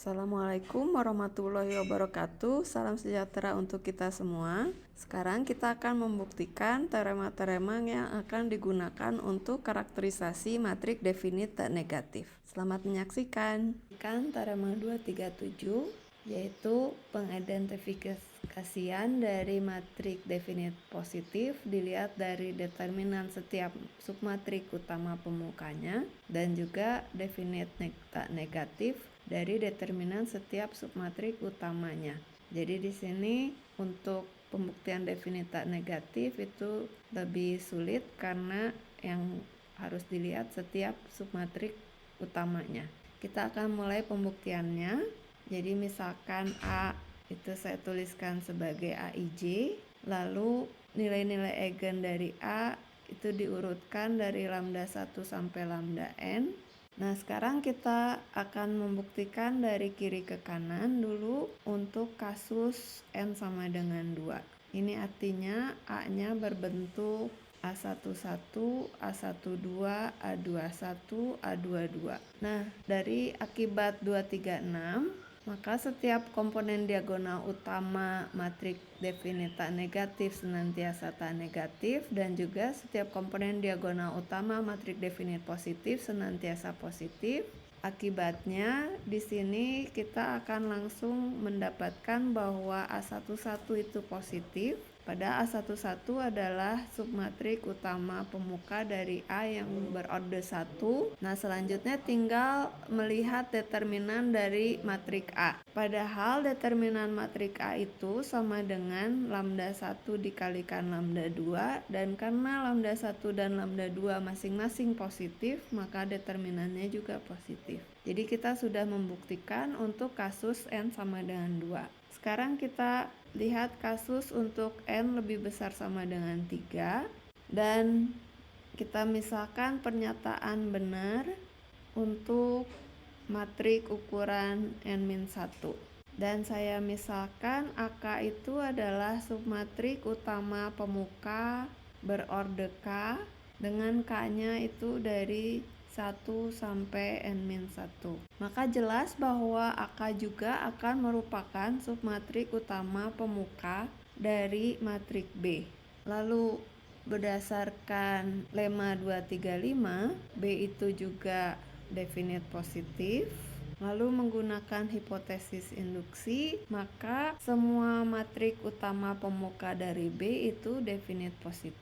Assalamualaikum warahmatullahi wabarakatuh. Salam sejahtera untuk kita semua. Sekarang kita akan membuktikan teorema-teorema yang akan digunakan untuk karakterisasi matrik definit tak negatif. Selamat menyaksikan. Teorema 237 yaitu pengidentifikasian dari matrik definit positif dilihat dari determinan setiap submatrik utama pemukanya dan juga definit tak negatif dari determinan setiap submatrik utamanya. Jadi di sini untuk pembuktian definit tak negatif itu lebih sulit karena yang harus dilihat setiap submatrik utamanya. Kita akan mulai pembuktiannya. Jadi misalkan A itu saya tuliskan sebagai AIJ, lalu nilai-nilai eigen dari A itu diurutkan dari lambda 1 sampai lambda n. Nah, sekarang kita akan membuktikan dari kiri ke kanan dulu untuk kasus n sama dengan 2. Ini artinya A-nya berbentuk A11, A12, A21, A22. Nah, dari akibat 236, maka setiap komponen diagonal utama matrik definit tak negatif senantiasa tak negatif, dan juga setiap komponen diagonal utama matrik definit positif senantiasa positif. Akibatnya di sini kita akan langsung mendapatkan bahwa A11 itu positif. Pada A11 adalah submatrik utama pemuka dari A yang berorde 1. Nah, selanjutnya tinggal melihat determinan dari matrik A. Padahal determinan matrik A itu sama dengan lambda 1 dikalikan lambda 2, dan karena lambda 1 dan lambda 2 masing-masing positif, maka determinannya juga positif. Jadi kita sudah membuktikan untuk kasus n sama dengan 2. Sekarang kita lihat kasus untuk n lebih besar sama dengan 3, dan kita misalkan pernyataan benar untuk matrik ukuran n-1. Dan saya misalkan AK itu adalah submatrik utama pemuka berorde K dengan K-nya itu dari 1 sampai n-1. Maka jelas bahwa AK juga akan merupakan submatrik utama pemuka dari matrik B. Lalu berdasarkan lema 235, B itu juga definit positif. Lalu menggunakan hipotesis induksi, maka semua matrik utama pemuka dari B itu definit positif.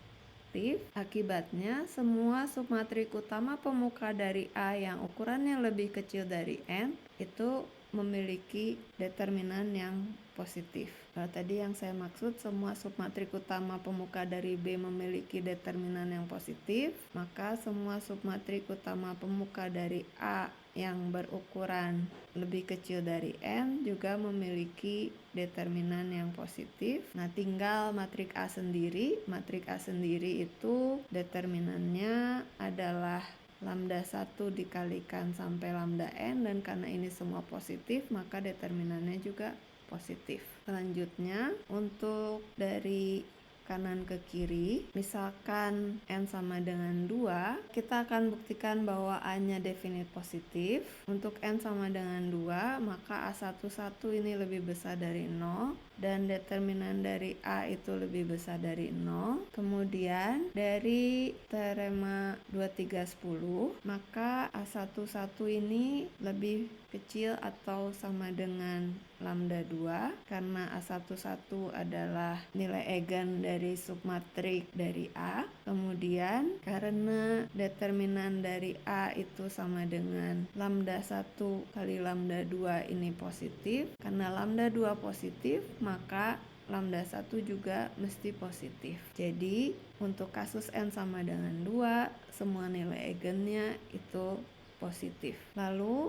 Akibatnya semua submatrik utama pemuka dari A yang ukurannya lebih kecil dari n itu memiliki determinan yang positif. Kalau tadi yang saya maksud semua submatrik utama pemuka dari B memiliki determinan yang positif, maka semua submatrik utama pemuka dari A yang berukuran lebih kecil dari n juga memiliki determinan yang positif. Nah, tinggal matrik A sendiri. Matrik A sendiri itu determinannya adalah lambda 1 dikalikan sampai lambda n, dan karena ini semua positif, maka determinannya juga positif. Selanjutnya, untuk dari kanan ke kiri, misalkan n sama dengan 2, kita akan buktikan bahwa A-nya definit positif. Untuk n sama dengan 2, maka A11 ini lebih besar dari 0, dan determinan dari A itu lebih besar dari 0. Kemudian dari teorema 2310, maka A11 ini lebih kecil atau sama dengan lambda 2 karena A11 adalah nilai eigen dari submatrik dari A. Kemudian karena determinan dari A itu sama dengan lambda 1 kali lambda 2 ini positif, karena lambda 2 positif, maka lambda 1 juga mesti positif. Jadi untuk kasus n sama dengan 2, semua nilai eigennya itu positif. Lalu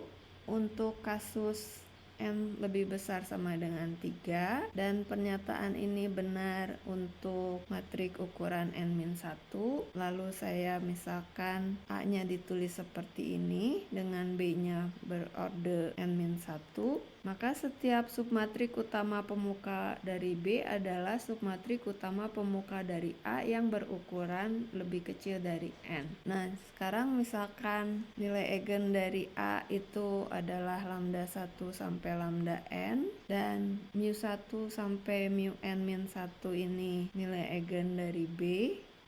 untuk kasus N lebih besar sama dengan 3, dan pernyataan ini benar untuk matrik ukuran N-1. Lalu saya misalkan A-nya ditulis seperti ini dengan B-nya berorde N-1, maka setiap submatrik utama pemuka dari B adalah submatrik utama pemuka dari A yang berukuran lebih kecil dari N. Nah, sekarang misalkan nilai eigen dari A itu adalah lambda 1 sampai lambda N, dan mu1 sampai mu N-1 ini nilai eigen dari B.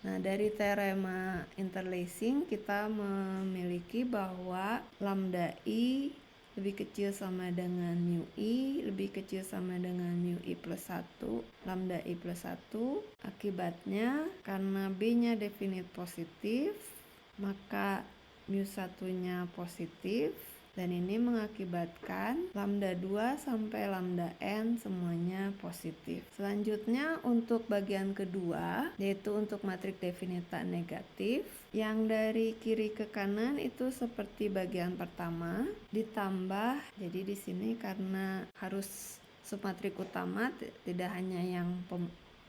Nah, dari teorema interlacing kita memiliki bahwa lambda I lebih kecil sama dengan mu I, lebih kecil sama dengan mu I plus 1, lambda I plus 1. Akibatnya, karena B-nya definite positif, maka mu1-nya positif, dan ini mengakibatkan lambda 2 sampai lambda N semuanya positif. Selanjutnya untuk bagian kedua, yaitu untuk matrik definite tak negatif, yang dari kiri ke kanan itu seperti bagian pertama ditambah. Jadi di sini karena harus submatrik utama, tidak hanya yang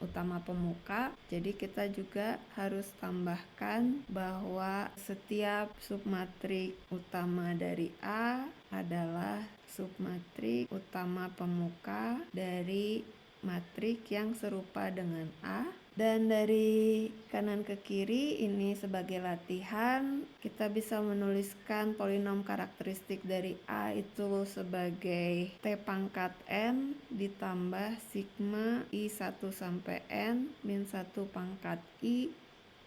utama pemuka, jadi kita juga harus tambahkan bahwa setiap submatrik utama dari A adalah submatrik utama pemuka dari matrik yang serupa dengan A. Dan dari kanan ke kiri ini sebagai latihan, kita bisa menuliskan polinom karakteristik dari A itu sebagai T pangkat N ditambah sigma I1 sampai N min 1 pangkat I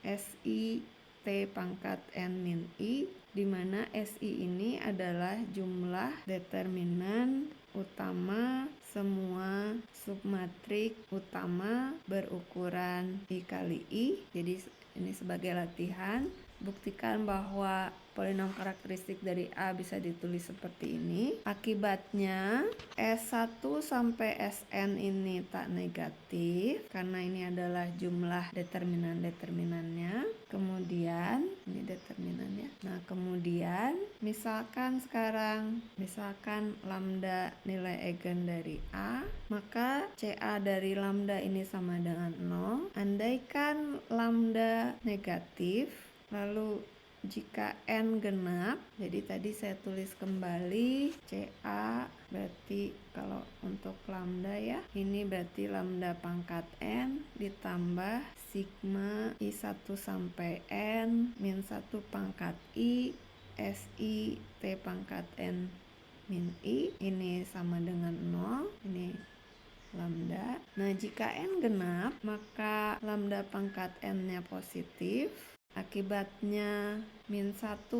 SI T pangkat N min I, di mana SI ini adalah jumlah determinan utama semua submatrik utama berukuran I kali I. Jadi ini sebagai latihan, buktikan bahwa polinom karakteristik dari A bisa ditulis seperti ini. Akibatnya S1 sampai Sn ini tak negatif karena ini adalah jumlah determinan-determinannya. Kemudian ini determinannya. Nah, kemudian misalkan lambda nilai eigen dari A, maka CA dari lambda ini sama dengan 0. Andaikan lambda negatif, lalu jika N genap, jadi tadi saya tulis kembali CA berarti kalau untuk lambda ya, ini berarti lambda pangkat N ditambah sigma I1 sampai N min 1 pangkat I SI T pangkat N min I, ini sama dengan 0, ini lambda. Nah, jika N genap, maka lambda pangkat N-nya positif. Akibatnya min 1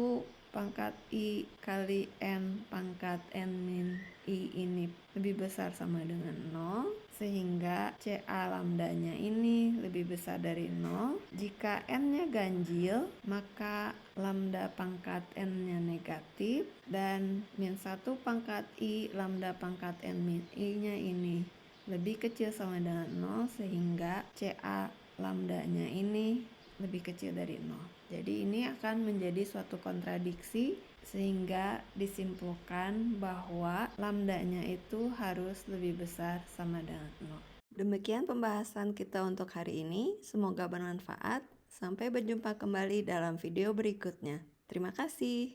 pangkat I kali N pangkat N min I ini lebih besar sama dengan 0, sehingga CA lambdanya ini lebih besar dari 0. Jika N-nya ganjil, maka lambda pangkat N-nya negatif, dan min 1 pangkat I lambda pangkat N min I-nya ini lebih kecil sama dengan 0, sehingga CA lambdanya ini lebih kecil dari 0. Jadi ini akan menjadi suatu kontradiksi, sehingga disimpulkan bahwa lambdanya itu harus lebih besar sama dengan 0. Demikian pembahasan kita untuk hari ini. Semoga bermanfaat. Sampai berjumpa kembali dalam video berikutnya. Terima kasih.